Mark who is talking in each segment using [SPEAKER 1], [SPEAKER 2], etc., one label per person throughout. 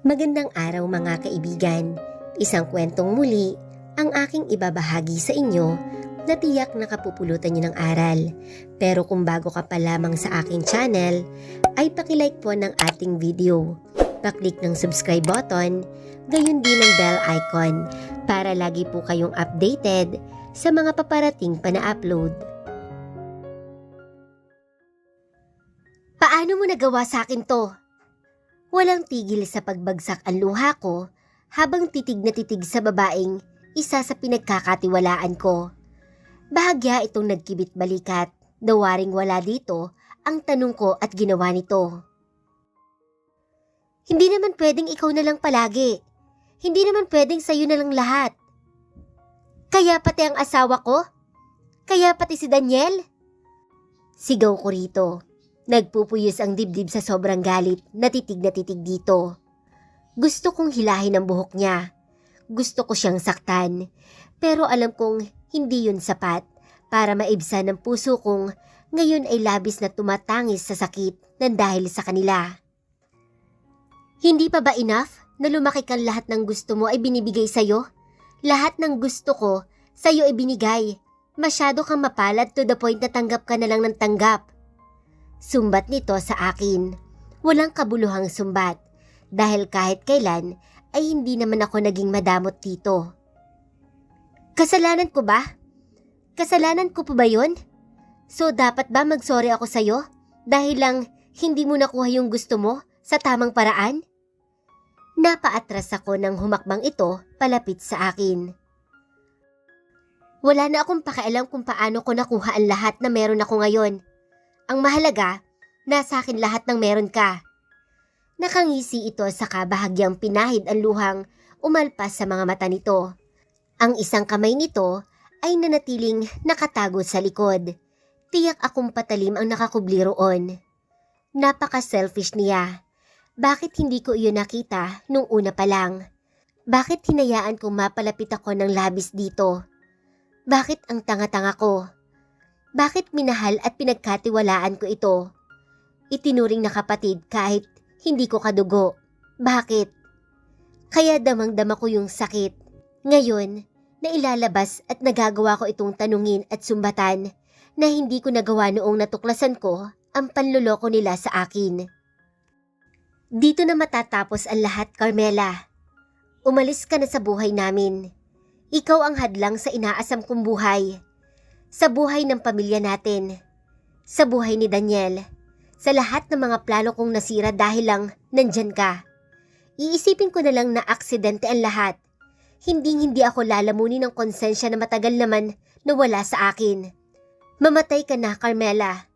[SPEAKER 1] Magandang araw mga kaibigan. Isang kwentong muli ang aking ibabahagi sa inyo na tiyak nakapupulutan niyo ng aral. Pero kung bago ka pa lamang sa aking channel, ay pakilike po ng ating video. Paklik ng subscribe button, gayon din ng bell icon para lagi po kayong updated sa mga paparating pa na upload. Paano mo nagawa sa akin to? Walang tigil sa pagbagsak ang luha ko habang titig na titig sa babaeng isa sa pinagkakatiwalaan ko. Bahagya itong nagkibit balikat, dawaring wala dito ang tanong ko at ginawa nito. Hindi naman pwedeng ikaw na lang palagi. Hindi naman pwedeng sa'yo na lang lahat. Kaya pati ang asawa ko? Kaya pati si Daniel? Sigaw ko rito. Nagpupuyos ang dibdib sa sobrang galit na titig dito. Gusto kong hilahin ang buhok niya. Gusto ko siyang saktan. Pero alam kong hindi yun sapat para maibsan ang puso kong ngayon ay labis na tumatangis sa sakit ng dahil sa kanila. Hindi pa ba enough na lumaki kang lahat ng gusto mo ay binibigay sa'yo? Lahat ng gusto ko sa'yo ay binigay. Masyado kang mapalad to the point na tanggap ka na lang ng tanggap. Sumbat nito sa akin. Walang kabuluhang sumbat dahil kahit kailan ay hindi naman ako naging madamot dito. Kasalanan ko ba? Kasalanan ko pa ba yun? So dapat ba mag-sorry ako sa'yo dahil lang hindi mo nakuha yung gusto mo sa tamang paraan? Napaatras ako ng humakbang ito palapit sa akin. Wala na akong pakialam kung paano ko nakuha ang lahat na meron ako ngayon. Ang mahalaga, nasa akin lahat ng meron ka. Nakangisi ito sa kabahagyang pinahid ang luhang umalpas sa mga mata nito. Ang isang kamay nito ay nanatiling nakatago sa likod. Tiyak akong patalim ang nakakubli roon. Napaka-selfish niya. Bakit hindi ko iyon nakita nung una pa lang? Bakit hinayaan kong mapalapit ako ng labis dito? Bakit ang tanga-tanga ko? Bakit minahal at pinagkatiwalaan ko ito? Itinuring na kapatid kahit hindi ko kadugo. Bakit? Kaya damang-dama ko yung sakit. Ngayon, nailalabas at nagagawa ko itong tanungin at sumbatan na hindi ko nagawa noong natuklasan ko ang panloloko nila sa akin. Dito na matatapos ang lahat, Carmela. Umalis ka na sa buhay namin. Ikaw ang hadlang sa inaasam kong buhay. Sa buhay ng pamilya natin, sa buhay ni Daniel, sa lahat ng mga plano kong nasira dahil lang nandyan ka. Iisipin ko na lang na aksidente ang lahat. Hindi ako lalamunin ng konsensya na matagal naman na wala sa akin. Mamatay ka na, Carmela.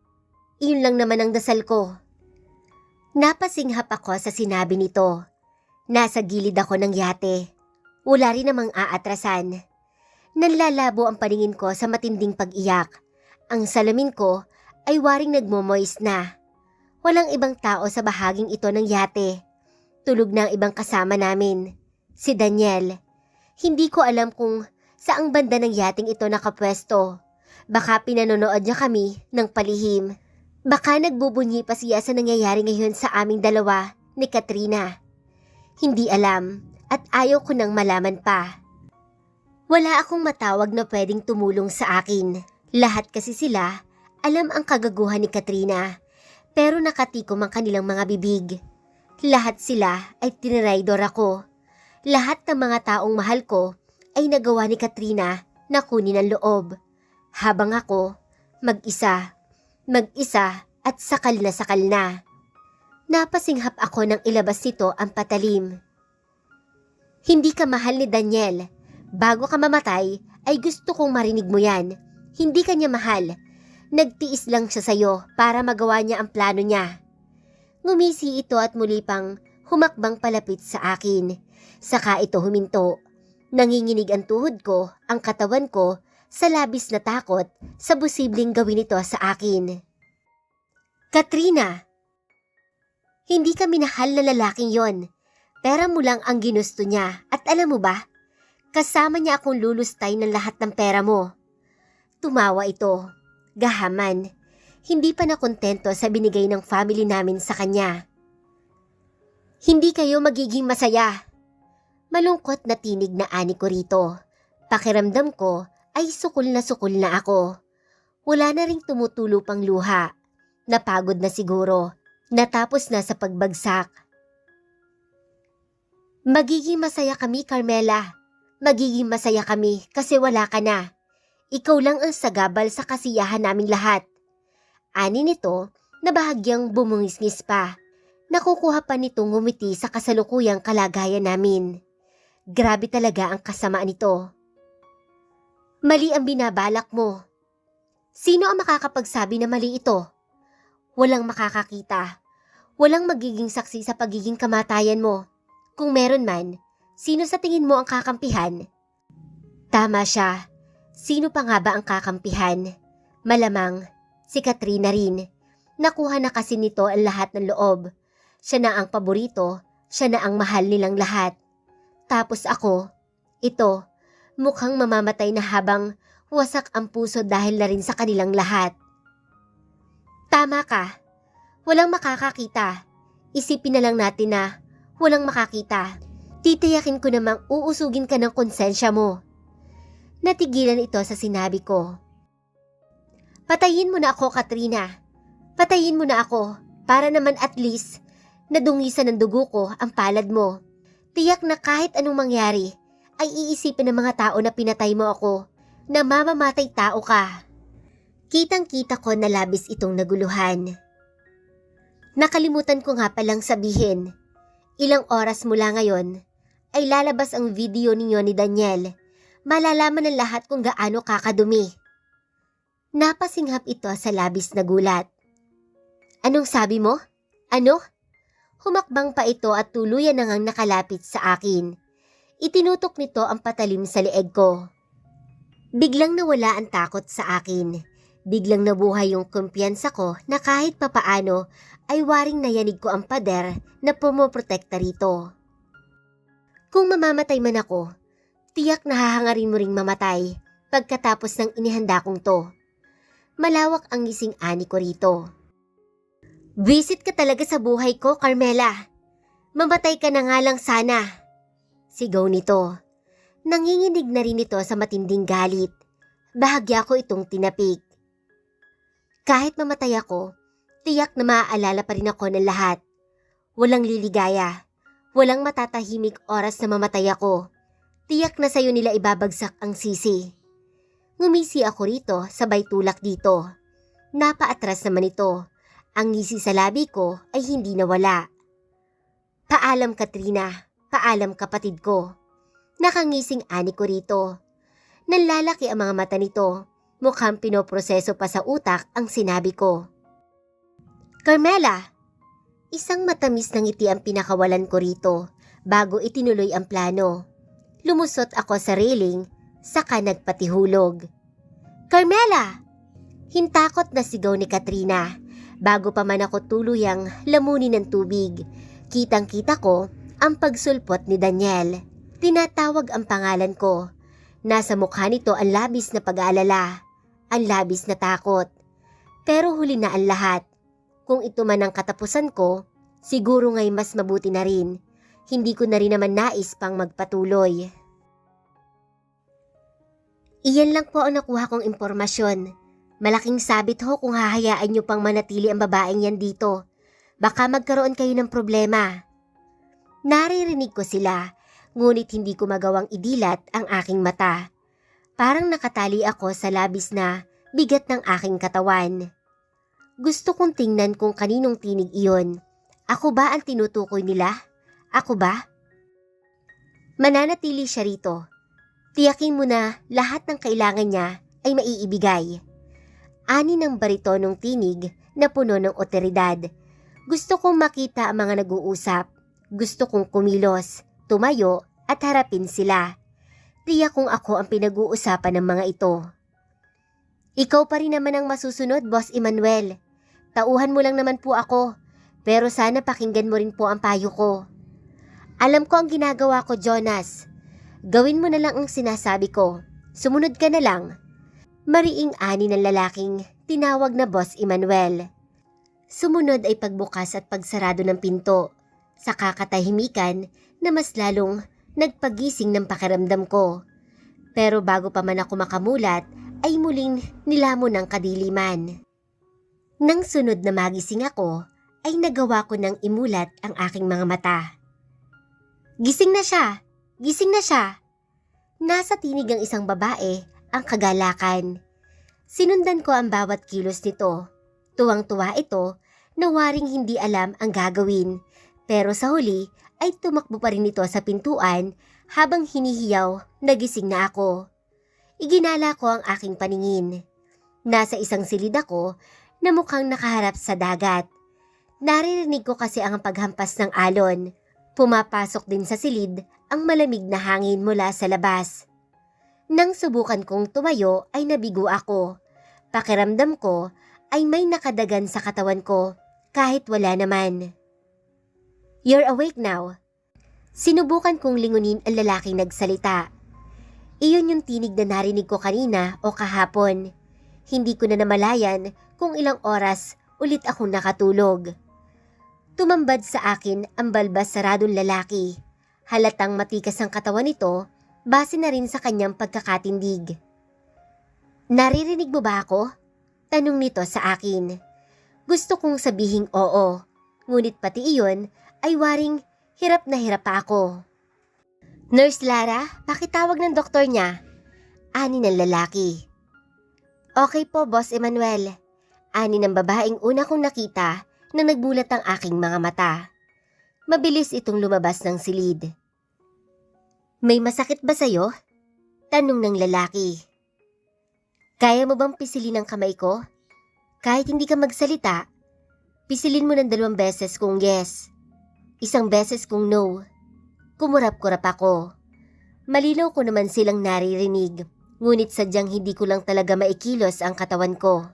[SPEAKER 1] Iyon lang naman ang dasal ko. Napasinghap ako sa sinabi nito. Nasa gilid ako ng yate. Wala rin namang aatrasan. Nanlalabo ang paningin ko sa matinding pag-iyak. Ang salamin ko ay waring nagmomoist na. Walang ibang tao sa bahaging ito ng yate. Tulog na ang ibang kasama namin. Si Daniel. Hindi ko alam kung saang banda ng yating ito nakapwesto. Baka pinanonood niya kami ng palihim. Baka nagbubunyi pa siya sa nangyayari ngayon sa aming dalawa ni Katrina. Hindi alam at ayaw ko nang malaman pa. Wala akong matawag na pwedeng tumulong sa akin. Lahat kasi sila alam ang kagaguhan ni Katrina, pero nakatikom ang kanilang mga bibig. Lahat sila ay tiniraydor ako. Lahat ng mga taong mahal ko ay nagawa ni Katrina na kunin ang loob. Habang ako, mag-isa at sakal na. Napasinghap ako nang ilabas nito ang patalim. Hindi ka mahal ni Daniel. Bago ka mamatay, ay gusto kong marinig mo yan. Hindi ka niya mahal. Nagtiis lang siya sa'yo para magawa niya ang plano niya. Ngumisi ito at muli pang humakbang palapit sa akin. Saka ito huminto. Nanginginig ang tuhod ko, ang katawan ko, sa labis na takot sa posibleng gawin ito sa akin. Katrina! Hindi ka minahal na lalaking yon. Pera mo lang ang ginusto niya at alam mo ba? Kasama niya akong lulustay ng lahat ng pera mo. Tumawa ito. Gahaman. Hindi pa nakontento sa binigay ng family namin sa kanya. Hindi kayo magiging masaya. Malungkot na tinig na ani ko rito. Pakiramdam ko ay sukol na ako. Wala na ring tumutulo pang luha. Napagod na siguro. Natapos na sa pagbagsak. Magiging masaya kami, Carmela. Magiging masaya kami kasi wala ka na. Ikaw lang ang sagabal sa kasiyahan naming lahat. Ani nito na bahagyang bumungisngis pa. Nakukuha pa nitong ngumiti sa kasalukuyang kalagayan namin. Grabe talaga ang kasamaan nito. Mali ang binabalak mo. Sino ang makakapagsabi na mali ito? Walang makakakita. Walang magiging saksi sa pagiging kamatayan mo. Kung meron man, sino sa tingin mo ang kakampihan? Tama siya. Sino pa nga ba ang kakampihan? Malamang, si Katrina rin. Nakuha na kasi nito ang lahat ng loob. Siya na ang paborito, siya na ang mahal nilang lahat. Tapos ako, ito, mukhang mamamatay na habang wasak ang puso dahil na rin sa kanilang lahat. Tama ka. Walang makakakita. Isipin na lang natin na walang makakita. Titiyakin ko namang uusugin ka ng konsensya mo. Natigilan ito sa sinabi ko. Patayin mo na ako, Katrina. Patayin mo na ako para naman at least nadungisan ng dugo ko ang palad mo. Tiyak na kahit anong mangyari ay iisipin ng mga tao na pinatay mo ako, na mamamatay tao ka. Kitang-kita ko na labis itong naguluhan. Nakalimutan ko nga palang sabihin, ilang oras mula ngayon ay lalabas ang video ninyo ni Daniel. Malalaman ng lahat kung gaano kakadumi. Napasinghap ito sa labis na gulat. Anong sabi mo? Ano? Humakbang pa ito at tuluyan na ngang nakalapit sa akin. Itinutok nito ang patalim sa leeg ko. Biglang nawala ang takot sa akin. Biglang nabuhay yung kumpiyansa ko na kahit papaano ay waring nayanig ko ang pader na pumoprotekta rito. Kung mamamatay man ako, tiyak na hahangarin mo ring mamatay pagkatapos ng inihanda kong to. Malawak ang ngising ani ko rito. Visit ka talaga sa buhay ko, Carmela. Mamatay ka na nga lang sana. Sigaw nito. Nanginginig na rin ito sa matinding galit. Bahagya ko itong tinapik. Kahit mamatay ako, tiyak na maaalala pa rin ako ng lahat. Walang liligaya. Walang matatahimik oras na mamatay ako. Tiyak na sayo nila ibabagsak ang sisi. Ngumisi ako rito, sabay tulak dito. Napaatras naman ito. Ang ngisi sa labi ko ay hindi nawala. Paalam, Katrina. Paalam, kapatid ko. Nakangising ani ko rito. Nanlalaki ang mga mata nito. Mukhang pinoproseso pa sa utak ang sinabi ko. Carmela! Isang matamis na ngiti ang pinakawalan ko rito bago itinuloy ang plano. Lumusot ako sa railing, saka nagpatihulog. Carmela! Hintakot na sigaw ni Katrina. Bago pa man ako tuluyang lamunin ng tubig, kitang-kita ko ang pagsulpot ni Daniel. Tinatawag ang pangalan ko. Nasa mukha nito ang labis na pag-aalala, ang labis na takot. Pero huli na ang lahat. Kung ito man ang katapusan ko, siguro nga'y mas mabuti na rin. Hindi ko na rin naman nais pang magpatuloy. Iyan lang po ang nakuha kong impormasyon. Malaking sabit ho kung hahayaan niyo pang manatili ang babaeng yan dito. Baka magkaroon kayo ng problema. Naririnig ko sila, ngunit hindi ko magawang idilat ang aking mata. Parang nakatali ako sa labis na bigat ng aking katawan. Gusto kong tingnan kung kaninong tinig iyon. Ako ba ang tinutukoy nila? Ako ba? Mananatili siya rito. Tiyakin mo na lahat ng kailangan niya ay maiibigay. Ani ng baritonong tinig na puno ng otoridad. Gusto kong makita ang mga nag-uusap. Gusto kong kumilos, tumayo at harapin sila. Tiyak kung ako ang pinag-uusapan ng mga ito. Ikaw pa rin naman ang masusunod, Boss Emmanuel. Tauhan mo lang naman po ako, pero sana pakinggan mo rin po ang payo ko. Alam ko ang ginagawa ko, Jonas. Gawin mo na lang ang sinasabi ko. Sumunod ka na lang. Mariing ani ng lalaking tinawag na Boss Emmanuel. Sumunod ay pagbukas at pagsarado ng pinto. sa kakatahimikan na mas lalong nagpagising ng pakiramdam ko. Pero bago pa man ako makamulat ay muling nilamon ng kadiliman. Nang sunod na magising ako ay nagawa ko ng imulat ang aking mga mata. Gising na siya! Gising na siya! Nasa tinig ang isang babae ang kagalakan. Sinundan ko ang bawat kilos nito. Tuwang-tuwa ito na waring hindi alam ang gagawin. Pero sa huli ay tumakbo pa rin ito sa pintuan habang hinihiyaw na gising na ako. Iginala ko ang aking paningin. Nasa isang silid ako na mukhang nakaharap sa dagat. Naririnig ko kasi ang paghampas ng alon. Pumapasok din sa silid ang malamig na hangin mula sa labas. Nang subukan kong tumayo ay nabigo ako. Pakiramdam ko ay may nakadagan sa katawan ko kahit wala naman. "You're awake now." Sinubukan kong lingunin ang lalaking nagsalita. Iyon yung tinig na narinig ko kanina o kahapon. Hindi ko na namalayan kung ilang oras ulit akong nakatulog. Tumambad sa akin ang balbas saradong lalaki. Halatang matikas ang katawan nito base na rin sa kanyang pagkakatindig. "Naririnig mo ba ako?" Tanong nito sa akin. Gusto kong sabihing oo, ngunit pati iyon ay waring hirap na hirap pa ako. "Nurse Lara, pakitawag ng doktor niya." Ani ng lalaki. "Okay po, Boss Emmanuel." Ani ng babaeng una kong nakita na nagbulat ang aking mga mata. Mabilis itong lumabas ng silid. "May masakit ba sa'yo?" Tanong ng lalaki. "Kaya mo bang pisilin ang kamay ko? Kahit hindi ka magsalita, pisilin mo ng 2 beses kung yes, 1 beses kung no." Kumurap-kurap ako. Malinaw ko naman silang naririnig, ngunit sadyang hindi ko lang talaga maikilos ang katawan ko.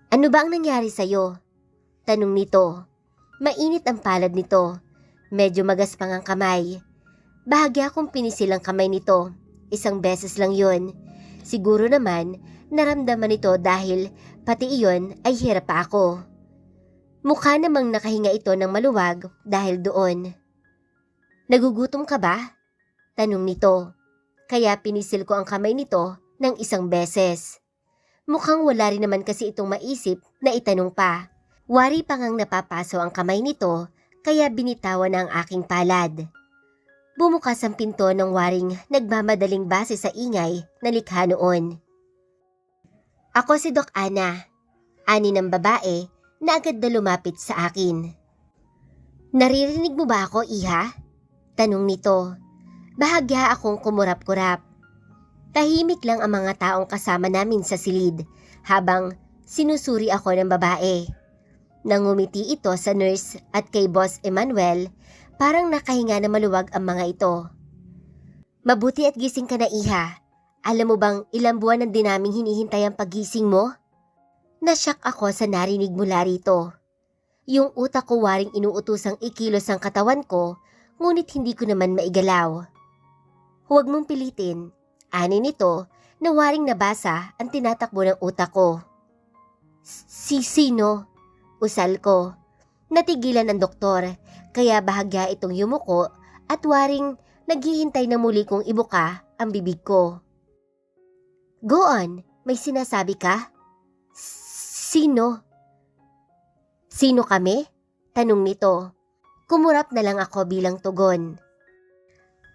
[SPEAKER 1] "Ano ba ang nangyari sa'yo?" Tanong nito. Mainit ang palad nito. Medyo magaspang ang kamay. Bahagya akong pinisil ang kamay nito. 1 beses lang yun. Siguro naman naramdaman nito dahil pati iyon ay hirap pa ako. Mukha namang nakahinga ito ng maluwag dahil doon. "Nagugutom ka ba?" Tanong nito. Kaya pinisil ko ang kamay nito ng 1 beses. Mukhang wala rin naman kasi itong maisip na itanong pa. Wari pa ngang napapaso ang kamay nito kaya binitawan na ang aking palad. Bumukas ang pinto ng waring nagmamadaling base sa ingay na likha noon. "Ako si Doc Ana." Ani ng babae na agad na lumapit sa akin. "Naririnig mo ba ako, Iha?" Tanong nito. Bahagya akong kumurap-kurap. Tahimik lang ang mga taong kasama namin sa silid habang sinusuri ako ng babae. Nangumiti ito sa nurse at kay Boss Emmanuel, parang nakahinga na maluwag ang mga ito. "Mabuti at gising ka na, Iha. Alam mo bang ilang buwan ang din naming hinihintay ang paggising mo?" Nasyak ako sa narinig mula rito. Yung utak ko waring inuutusang ikilos ang katawan ko, ngunit hindi ko naman maigalaw. "Huwag mong pilitin." Ani nito na waring nabasa ang tinatakbo ng utak ko. Sino?" Usal ko. Natigilan ang doktor, kaya bahagya itong yumuko at waring naghihintay na muli kong ibuka ang bibig ko. "Go on, may sinasabi ka?" "Sino?" "Sino kami?" Tanong nito. Kumurap na lang ako bilang tugon.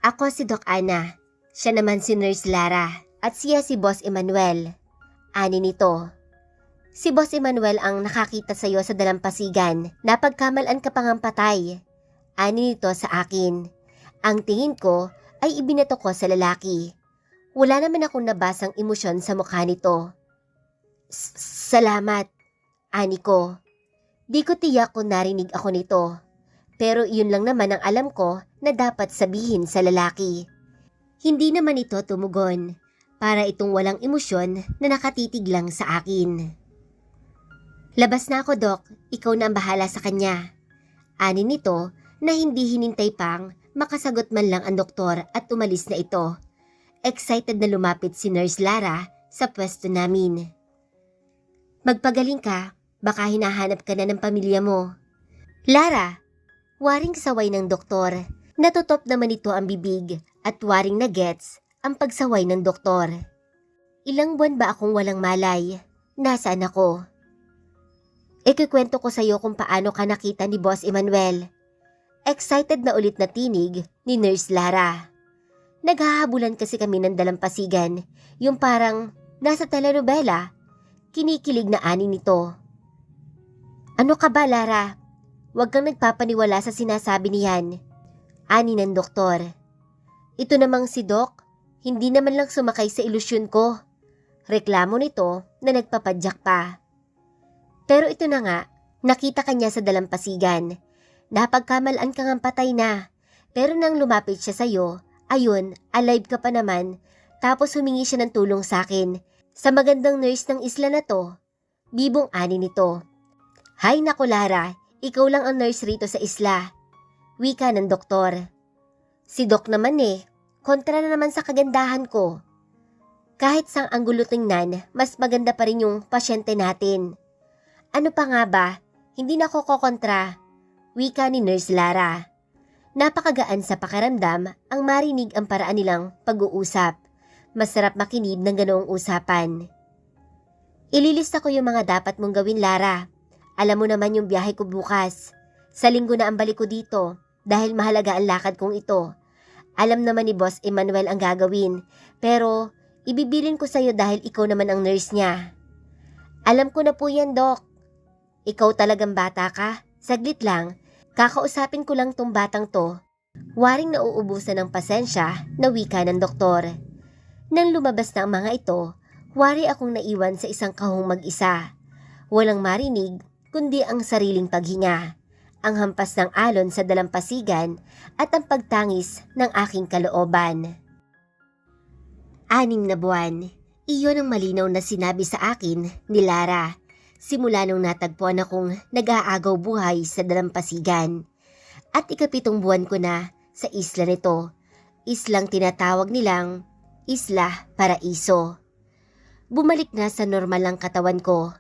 [SPEAKER 1] "Ako si Doc Ana, siya naman si Nurse Lara at siya si Boss Emmanuel." Ani nito. "Si Boss Emmanuel ang nakakita sa iyo sa dalampasigan na pagkamalan ka pang patay." Ani nito sa akin. Ang tingin ko ay ibinato ko sa lalaki. Wala naman akong nabasang emosyon sa mukha nito. "Salamat." Ani ko. Di ko tiyak kung narinig ako nito. Pero iyon lang naman ang alam ko na dapat sabihin sa lalaki. Hindi naman ito tumugon. Para itong walang emosyon na nakatitig lang sa akin. "Labas na ako, Doc. Ikaw na ang bahala sa kanya." Ani nito na hindi hinintay pang makasagot man lang ang doktor at umalis na ito. Excited na lumapit si Nurse Lara sa pwesto namin. "Magpagaling ka, baka hinahanap ka na ng pamilya mo." "Lara, Waring saway ng doktor. Natutop naman ito ang bibig at waring na gets ang pagsaway ng doktor. Ilang buwan ba akong walang malay? Nasaan ako? Ikikwento ko sa iyo kung paano ka nakita ni Boss Emmanuel. Excited na ulit na tinig ni Nurse Lara. Naghahabulan kasi kami ng dalampasigan, yung parang nasa telenovela. Kinikilig na ani nito. Ano ka ba, Lara? Huwag kang nagpapaniwala sa sinasabi niyan. Ani ng doktor. Ito namang si Doc, hindi naman lang sumakay sa ilusyon ko. Reklamo nito na nagpapadyak pa. Pero ito na nga, nakita ka niya sa dalampasigan. Napagkamalaan ka ngang patay na. Pero nang lumapit siya sa'yo, ayun, alive ka pa naman. Tapos humingi siya ng tulong sa akin. Sa magandang nurse ng isla na to. Bibong ani nito. Hay naku Lara, ikaw lang ang nurse rito sa isla. Wika ng doktor. Si Doc naman kontra na naman sa kagandahan ko. Kahit sang anggulo tingnan, mas maganda pa rin yung pasyente natin. Ano pa nga ba? Hindi na ako kokontra. Wika ni Nurse Lara. Napakagaan sa pakiramdam ang marinig ang paraan nilang pag-uusap. Masarap makinig ng ganoong usapan. Ililista ko yung mga dapat mong gawin, Lara. Alam mo naman yung biyahe ko bukas. Sa linggo na ang balik ko dito dahil mahalaga ang lakad kong ito. Alam naman ni Boss Emmanuel ang gagawin, pero ibibilin ko sa'yo dahil ikaw naman ang nurse niya. Alam ko na po yan, Doc. Ikaw talagang bata ka? Saglit lang, kakausapin ko lang tong batang to. Waring nauubusan ng pasensya na wika ng doktor. Nang lumabas na ang mga ito, wari akong naiwan sa isang kahong mag-isa. Walang marinig, kundi ang sariling paghinga. Ang hampas ng alon sa dalampasigan at ang pagtangis ng aking kalooban. 6 na buwan, iyon ang malinaw na sinabi sa akin ni Lara. Simula nung natagpuan akong nag-aagaw buhay sa dalampasigan. At 7 buwan ko na sa isla nito. Islang tinatawag nilang Isla Paraiso. Bumalik na sa normal ang katawan ko.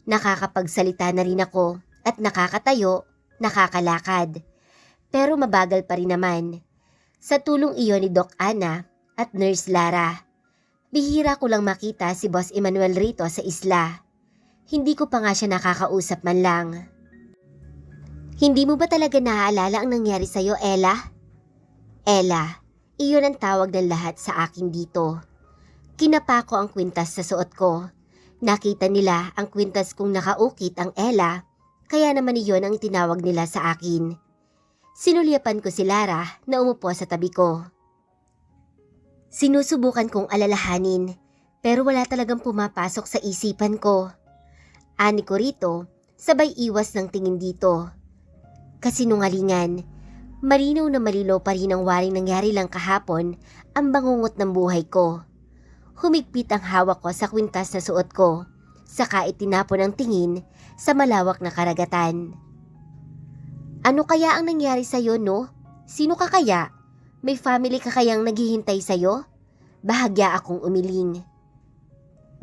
[SPEAKER 1] Nakakapagsalita na rin ako at nakakatayo, nakakalakad. Pero mabagal pa rin naman. Sa tulong iyon ni Doc Ana at Nurse Lara. Bihira ko lang makita si Boss Emmanuel rito sa isla. Hindi ko pa nga siya nakakausap man lang. Hindi mo ba talaga naaalala ang nangyari sa'yo, Ella? Ella, iyon ang tawag ng lahat sa akin dito. Kinapa ko ang kwintas sa suot ko. Nakita nila ang kwintas kong nakaukit ang Ella, kaya naman iyon ang tinawag nila sa akin. Sinulyapan ko si Lara na umupo sa tabi ko. Sinusubukan kong alalahanin, pero wala talagang pumapasok sa isipan ko. Ani ko rito, sabay iwas ng tingin dito. Kasinungalingan, malinaw na malinaw pa rin ang waring nangyari lang kahapon ang bangungot ng buhay ko. Humigpit ang hawak ko sa kwintas na suot ko, saka itinapon ang tingin sa malawak na karagatan. Ano kaya ang nangyari sa'yo, no? Sino ka kaya? May family ka kayang naghihintay sa'yo? Bahagya akong umiling.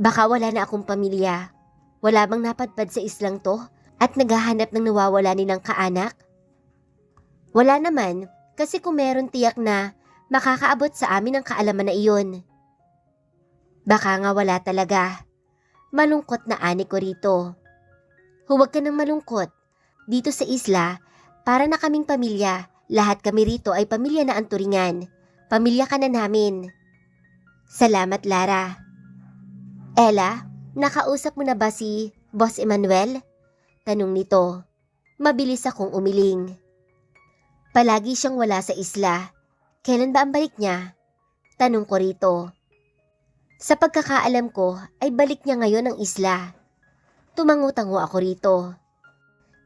[SPEAKER 1] Baka wala na akong pamilya. Wala bang napadpad sa islang to at naghahanap ng nawawala nilang kaanak? Wala naman, kasi kung meron tiyak na makakaabot sa amin ang kaalaman na iyon. Baka nga wala talaga. Malungkot na ani ko rito. Huwag ka nang malungkot. Dito sa isla, para na kaming pamilya. Lahat kami rito ay pamilya na ang turingan. Pamilya ka na namin. Salamat, Lara. Ella, nakausap mo na ba si Boss Emmanuel? Tanong nito. Mabilis akong umiling. Palagi siyang wala sa isla. Kailan ba ang balik niya? Tanong ko rito. Sa pagkakaalam ko ay balik niya ngayon ang isla. Tumango-tango ako rito.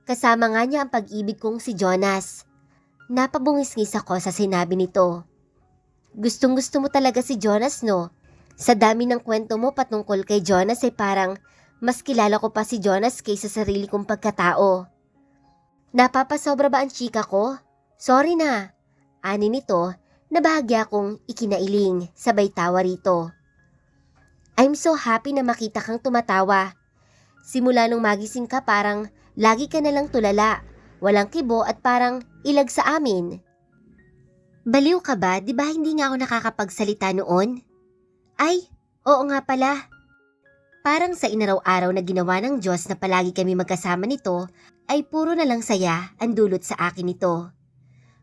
[SPEAKER 1] Kasama nga niya ang pag-ibig kong si Jonas. Napabungis-ngis ako sa sinabi nito. Gustong-gusto mo talaga si Jonas, no? Sa dami ng kwento mo patungkol kay Jonas ay parang mas kilala ko pa si Jonas kaysa sarili kong pagkatao. Napapasobra ba ang chika ko? Sorry na. Ani nito na bahagya kong ikinailing sabay tawa rito. I'm so happy na makita kang tumatawa. Simula nung magising ka parang lagi ka na lang tulala. Walang kibo at parang ilag sa amin. Baliw ka ba? Di ba hindi nga ako nakakapagsalita noon? Ay, oo nga pala. Parang sa inaraw-araw na ginawa ng Diyos na palagi kami magkasama nito, ay puro na lang saya ang dulot sa akin nito.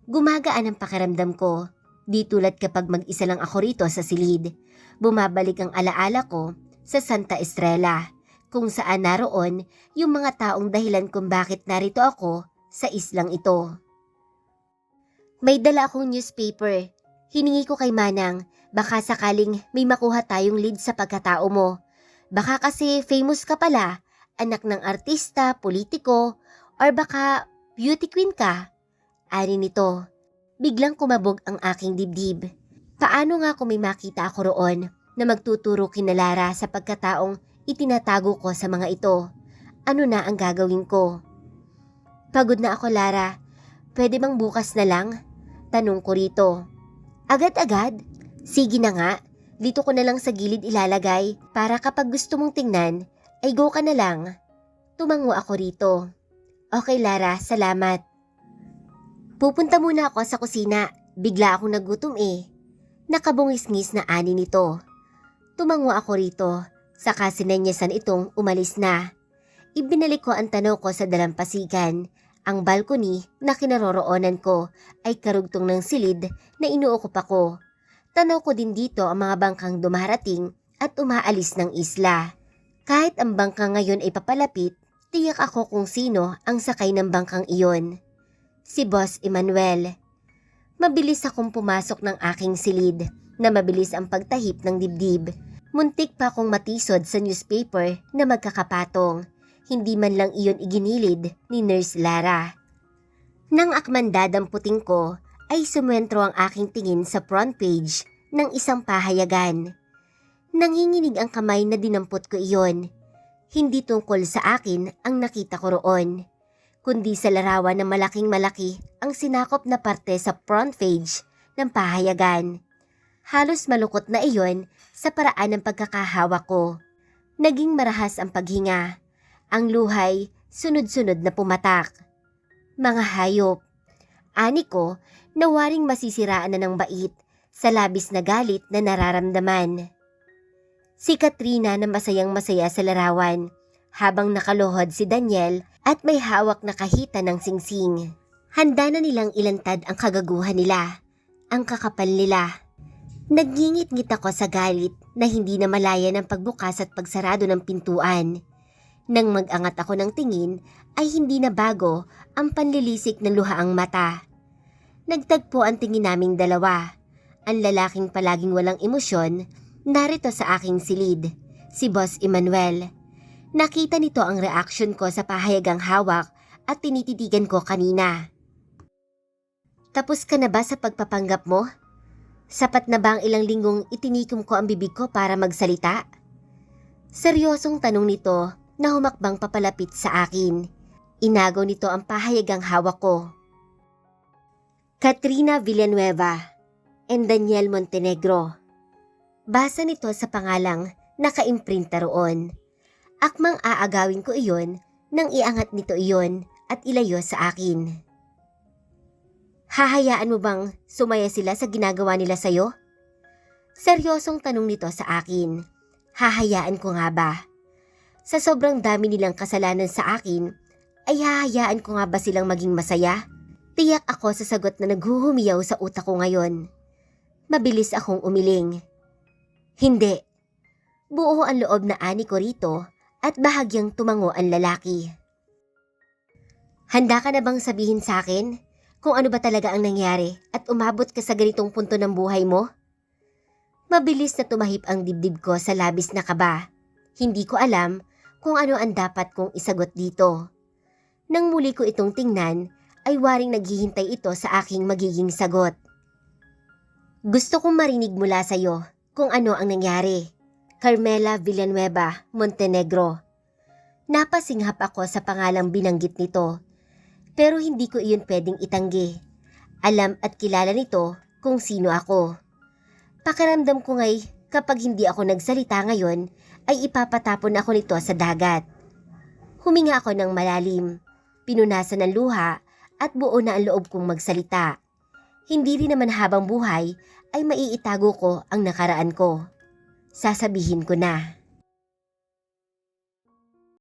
[SPEAKER 1] Gumagaan ang pakiramdam ko. Di tulad kapag mag-isa lang ako rito sa silid. Bumabalik ang alaala ko sa Santa Estrella, kung saan naroon yung mga taong dahilan kung bakit narito ako sa islang ito. May dala akong newspaper. Hiningi ko kay Manang, baka sakaling may makuha tayong lead sa pagkatao mo. Baka kasi famous ka pala, anak ng artista, politiko, or baka beauty queen ka. Ani nito, biglang kumabog ang aking dibdib. Paano nga kung may makita ako roon na magtuturo kina Lara sa pagkataong itinatago ko sa mga ito? Ano na ang gagawin ko? Pagod na ako, Lara. Pwede bang bukas na lang? Tanong ko rito. Agad-agad? Sige na nga. Dito ko na lang sa gilid ilalagay para kapag gusto mong tingnan, ay go ka na lang. Tumango ako rito. Okay, Lara, salamat. Pupunta muna ako sa kusina. Bigla akong nagutom eh. Nakabungis-ngis na ani nito. Tumango ako rito. Saka sinenyasan itong umalis na. Ibinalik ko ang tanaw ko sa dalampasigan. Ang balcony na kinaroroonan ko ay karugtong ng silid na inuukup ako. Tanaw ko din dito ang mga bangkang dumarating at umaalis ng isla. Kahit ang bangkang ngayon ay papalapit, tiyak ako kung sino ang sakay ng bangkang iyon. Si Boss Emmanuel. Mabilis akong pumasok ng aking silid na mabilis ang pagtahip ng dibdib. Muntik pa akong matisod sa newspaper na magkakapatong. Hindi man lang iyon iginilid ni Nurse Lara. Nang akmandadamputin ko, ay sumwentro ang aking tingin sa front page ng isang pahayagan. Nanginginig ang kamay na dinampot ko iyon. Hindi tungkol sa akin ang nakita ko roon, kundi sa larawan na malaking-malaki ang sinakop na parte sa front page ng pahayagan. Halos malukot na iyon sa paraan ng pagkakahawak ko. Naging marahas ang paghinga. Ang luhay, sunod-sunod na pumatak. Mga hayop. Ani ko, nawaring masisiraan na ng bait sa labis na galit na nararamdaman. Si Katrina na masayang-masaya sa larawan habang nakaluhod si Daniel at may hawak na kahita ng singsing. Handa na nilang ilantad ang kagaguhan nila, ang kakapal nila. Nagngingit-ngit ako sa galit na hindi na malaya ng pagbukas at pagsarado ng pintuan. Nang mag-angat ako ng tingin ay hindi na bago ang panlilisik ng luhaang mata. Nagtagpo ang tingin naming dalawa. Ang lalaking palaging walang emosyon, narito sa aking silid, si Boss Emmanuel. Nakita nito ang reaksyon ko sa pahayagang hawak at tinititigan ko kanina. Tapos ka na ba sa pagpapanggap mo? Sapat na ba ang ilang linggong itinikom ko ang bibig ko para magsalita? Seryosong tanong nito na humakbang papalapit sa akin. Inagaw nito ang pahayagang hawak ko. Katrina Villanueva and Daniel Montenegro. Basa nito sa pangalang nakaimprinta roon. Akmang aagawin ko iyon nang iangat nito iyon at ilayo sa akin. Hahayaan mo bang sumaya sila sa ginagawa nila sa'yo? Seryosong tanong nito sa akin. Hahayaan ko nga ba? Sa sobrang dami nilang kasalanan sa akin, ay hahayaan ko nga ba silang maging masaya? Tiyak ako sa sagot na naghuhumiyaw sa utak ko ngayon. Mabilis akong umiling. Hindi. Buo ang loob na ani ko rito at bahagyang tumango ang lalaki. Handa ka na bang sabihin sa akin kung ano ba talaga ang nangyari at umabot ka sa ganitong punto ng buhay mo? Mabilis na tumahip ang dibdib ko sa labis na kaba. Hindi ko alam kung ano ang dapat kong isagot dito. Nang muli ko itong tingnan, ay waring naghihintay ito sa aking magiging sagot. Gusto kong marinig mula sa iyo kung ano ang nangyari. Carmela Villanueva, Montenegro. Napasinghap ako sa pangalang binanggit nito, pero hindi ko iyon pwedeng itanggi. Alam at kilala nito kung sino ako. Pakiramdam ko ngay kapag hindi ako nagsalita ngayon ay ipapatapon ako nito sa dagat. Huminga ako ng malalim. Pinunasan ng luha at buo na ang loob kong magsalita. Hindi rin naman habang buhay ay maiitago ko ang nakaraan ko. Sasabihin ko na.